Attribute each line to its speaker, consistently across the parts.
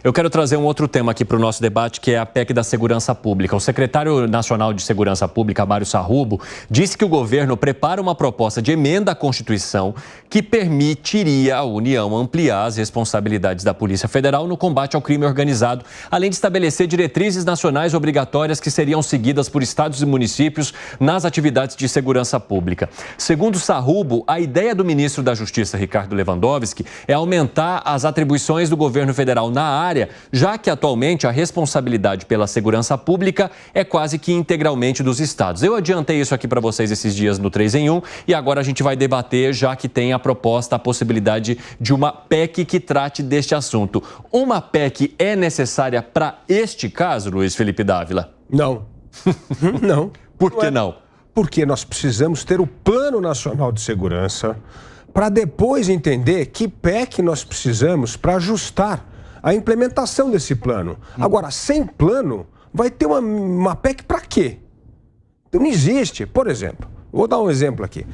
Speaker 1: Eu quero trazer um outro tema aqui para o nosso debate, que é a PEC da Segurança Pública. O secretário nacional de Segurança Pública, Mário Sarrubo, disse que o governo prepara uma proposta de emenda à Constituição que permitiria à União ampliar as responsabilidades da Polícia Federal no combate ao crime organizado, além de estabelecer diretrizes nacionais obrigatórias que seriam seguidas por estados e municípios nas atividades de segurança pública. Segundo Sarrubo, a ideia do ministro da Justiça, Ricardo Lewandowski, é aumentar as atribuições do governo federal na área, já que atualmente a responsabilidade pela segurança pública é quase que integralmente dos estados. Eu adiantei isso aqui para vocês esses dias no 3 em 1 e agora a gente vai debater, já que tem a proposta, a possibilidade de uma PEC que trate deste assunto. Uma PEC é necessária para este caso, Luiz Felipe Dávila?
Speaker 2: Não. Não.
Speaker 1: Por que não?
Speaker 2: Porque nós precisamos ter o Plano Nacional de Segurança para depois entender que PEC nós precisamos para ajustar a implementação desse plano. Agora, sem plano, vai ter uma PEC para quê? Então, não existe. Por exemplo, vou dar um exemplo aqui.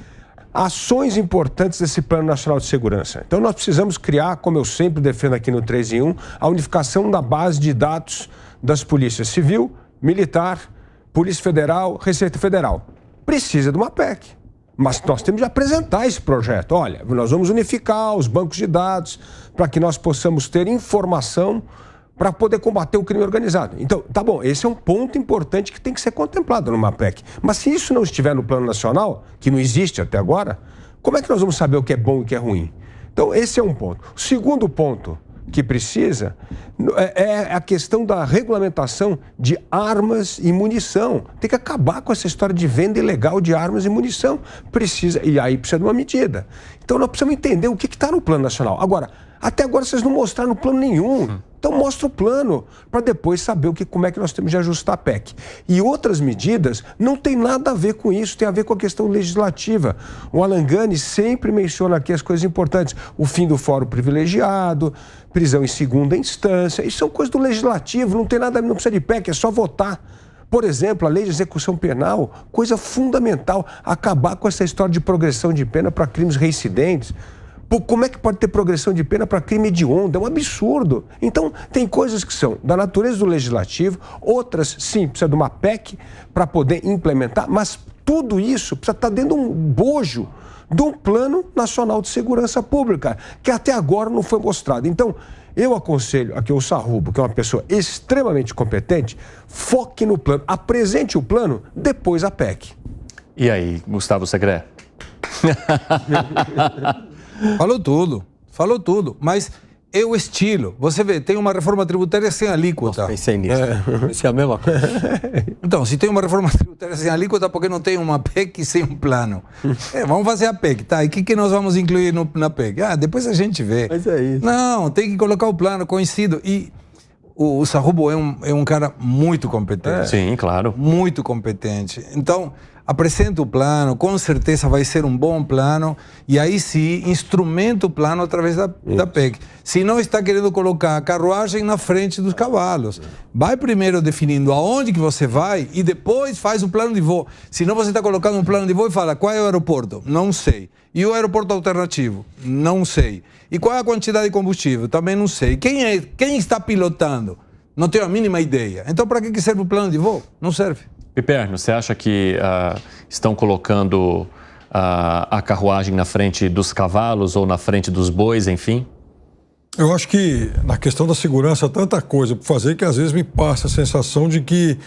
Speaker 2: Ações importantes desse Plano Nacional de Segurança. Então, nós precisamos criar, como eu sempre defendo aqui no 3 em 1, a unificação da base de dados das polícias civil, militar, Polícia Federal, Receita Federal. Precisa de uma PEC. Mas nós temos de apresentar esse projeto. Olha, nós vamos unificar os bancos de dados para que nós possamos ter informação para poder combater o crime organizado. Então, tá bom, esse é um ponto importante que tem que ser contemplado numa PEC. Mas se isso não estiver no plano nacional, que não existe até agora, como é que nós vamos saber o que é bom e o que é ruim? Então, esse é um ponto. O segundo ponto que precisa é a questão da regulamentação de armas e munição. Tem que acabar com essa história de venda ilegal de armas e munição. Precisa, e aí precisa de uma medida. Então nós precisamos entender o que está no plano nacional. Agora, até agora vocês não mostraram plano nenhum. Então mostra o plano, para depois saber como é que nós temos de ajustar a PEC. E outras medidas não tem nada a ver com isso, tem a ver com a questão legislativa. O Alan Gani sempre menciona aqui as coisas importantes. O fim do fórum privilegiado, prisão em segunda instância. Isso são coisas do legislativo, não tem nada, não precisa de PEC, é só votar. Por exemplo, a lei de execução penal, coisa fundamental, acabar com essa história de progressão de pena para crimes reincidentes. Como é que pode ter progressão de pena para crime hediondo? É um absurdo. Então, tem coisas que são da natureza do legislativo, outras, sim, precisa de uma PEC para poder implementar, mas tudo isso precisa estar dentro de um bojo de um Plano Nacional de Segurança Pública, que até agora não foi mostrado. Então, eu aconselho aqui o Sarrubo, que é uma pessoa extremamente competente, foque no plano, apresente o plano, depois a PEC.
Speaker 1: E aí, Gustavo Segré?
Speaker 3: Falou tudo, mas é o estilo. Você vê, tem uma reforma tributária sem alíquota.
Speaker 1: Nossa, pensei nisso. Isso é a mesma coisa.
Speaker 3: Então, se tem uma reforma tributária sem alíquota, por que não tem uma PEC sem um plano? Vamos fazer a PEC, tá? E o que nós vamos incluir na PEC? Depois a gente vê.
Speaker 1: Mas é isso.
Speaker 3: Não, tem que colocar o plano conhecido. E o Sarrubo é um cara muito competente.
Speaker 1: Sim, claro.
Speaker 3: Muito competente. Então, apresenta o plano, com certeza vai ser um bom plano, e aí sim, instrumenta o plano através da PEC. Se não está querendo colocar a carruagem na frente dos cavalos, vai primeiro definindo aonde que você vai e depois faz o plano de voo. Se não, você está colocando um plano de voo e fala, qual é o aeroporto? Não sei. E o aeroporto alternativo? Não sei. E qual é a quantidade de combustível? Também não sei. Quem está pilotando? Não tenho a mínima ideia. Então, para que serve o plano de voo? Não serve.
Speaker 1: Piperno, você acha que estão colocando a carruagem na frente dos cavalos ou na frente dos bois, enfim?
Speaker 4: Eu acho que na questão da segurança há tanta coisa para fazer que às vezes me passa a sensação de que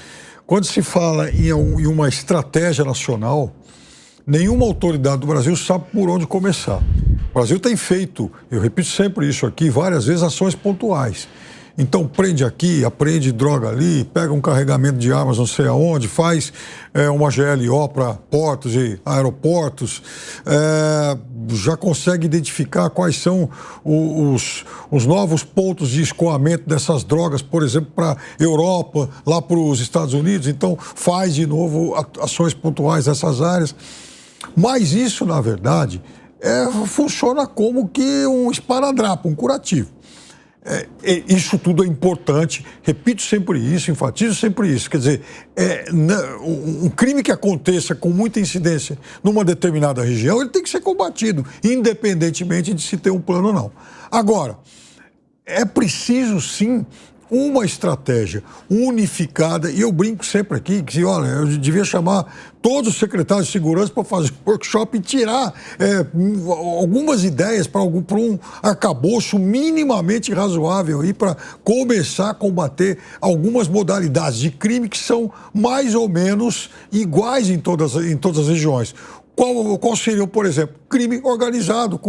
Speaker 4: quando se fala em uma estratégia nacional, nenhuma autoridade do Brasil sabe por onde começar. O Brasil tem feito, eu repito sempre isso aqui, várias vezes ações pontuais. Então prende aqui, apreende droga ali, pega um carregamento de armas não sei aonde, faz uma GLO para portos e aeroportos, já consegue identificar quais são os novos pontos de escoamento dessas drogas, por exemplo, para a Europa, lá para os Estados Unidos. Então faz de novo ações pontuais nessas áreas. Mas isso, na verdade, funciona como que um esparadrapo, um curativo. Isso tudo é importante, repito sempre isso, enfatizo sempre isso. Quer dizer, um crime que aconteça com muita incidência numa determinada região, ele tem que ser combatido, independentemente de se ter um plano ou não. Agora, é preciso, sim, uma estratégia unificada, e eu brinco sempre aqui que, olha, eu devia chamar todos os secretários de segurança para fazer um workshop e tirar algumas ideias para um arcabouço minimamente razoável aí para começar a combater algumas modalidades de crime que são mais ou menos iguais em todas as regiões. Qual seria, por exemplo, crime organizado,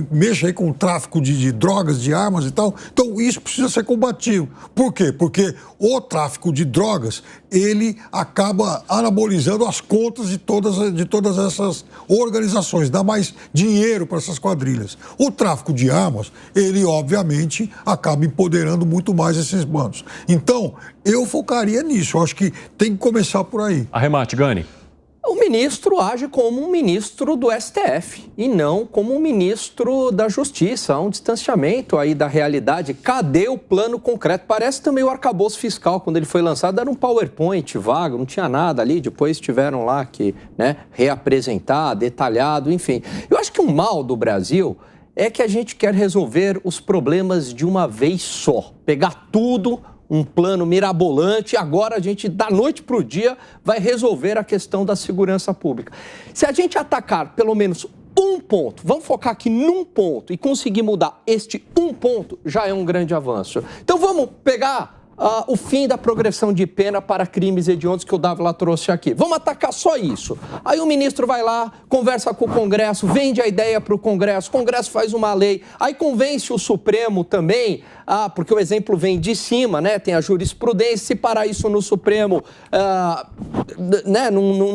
Speaker 4: mexa aí com o tráfico de drogas, de armas e tal. Então, isso precisa ser combatido. Por quê? Porque o tráfico de drogas, ele acaba anabolizando as contas de todas essas organizações, dá mais dinheiro para essas quadrilhas. O tráfico de armas, ele, obviamente, acaba empoderando muito mais esses bandos. Então, eu focaria nisso. Eu acho que tem que começar por aí.
Speaker 1: Arremate, Gani.
Speaker 5: O ministro age como um ministro do STF e não como um ministro da Justiça. Há um distanciamento aí da realidade. Cadê o plano concreto? Parece também o arcabouço fiscal, quando ele foi lançado, era um PowerPoint vago, não tinha nada ali. Depois tiveram lá que reapresentar, detalhado, enfim. Eu acho que o mal do Brasil é que a gente quer resolver os problemas de uma vez só. Pegar tudo, um plano mirabolante, agora a gente, da noite para o dia, vai resolver a questão da segurança pública. Se a gente atacar pelo menos um ponto, vamos focar aqui num ponto e conseguir mudar este um ponto, já é um grande avanço. Então vamos pegar o fim da progressão de pena para crimes hediondos que o Dávila trouxe aqui. Vamos atacar só isso. Aí o ministro vai lá, conversa com o Congresso, vende a ideia para o Congresso faz uma lei, aí convence o Supremo também, porque o exemplo vem de cima, né? Tem a jurisprudência, se parar isso no Supremo,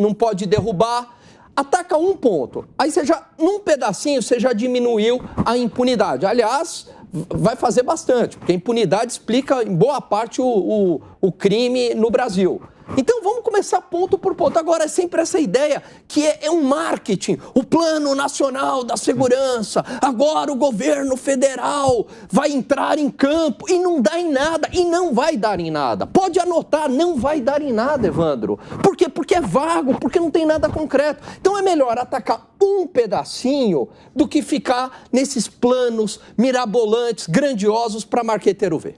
Speaker 5: não pode derrubar. Ataca um ponto, aí num pedacinho você já diminuiu a impunidade. Aliás, vai fazer bastante, porque a impunidade explica em boa parte o crime no Brasil. Então vamos começar ponto por ponto. Agora é sempre essa ideia que é um marketing, o Plano Nacional da Segurança, agora o governo federal vai entrar em campo e não dá em nada, e não vai dar em nada. Pode anotar, não vai dar em nada, Evandro. Por quê? Porque é vago, porque não tem nada concreto. Então é melhor atacar um pedacinho do que ficar nesses planos mirabolantes, grandiosos para marqueteiro ver.